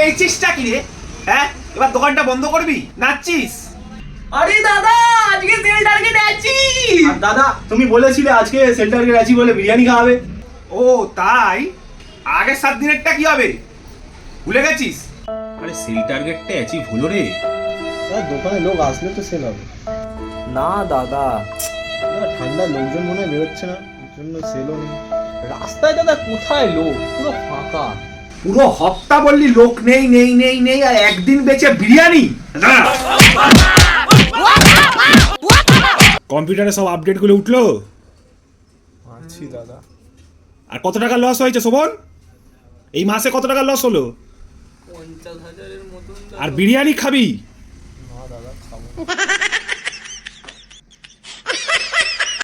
পেয়েছিসটা কি রে? হ্যাঁ, এবার দোকানটা বন্ধ করবি? নাচছিস? আরে দাদা, আজকে সেল টার্গেট আছি। আর দাদা তুমি বলেছিলে আজকে সেল টার্গেট আছি বলে বিরিয়ানি খাওয়াবে। ও তাই? আগের 7 দিনেরটা কি হবে? ভুলে গেছিস? আরে সেল টার্গেটটা অ্যাচিভ হলো রে। দোকানে লোক আসলে তো সেল হবে। না দাদা, ঠান্ডা লোকজন মনে হয় বেরোচ্ছে না, এর জন্য সেলও নেই। রাস্তায় দাদা কোথায় লোক, পুরো ফাঁকা। পুরো হপ্তা বললি লোক নেই নেই নেই নেই, আর একদিন বেচে বিরিয়ানি? কম্পিউটারে সব আপডেটগুলো উঠলো? আছি দাদা। আর কত টাকা লস হয়েছে শোভন? এই মাসে কত টাকা লস হলো? 50,000-এর মতন। আর বিরিয়ানি খাবি? না দাদা খাবো।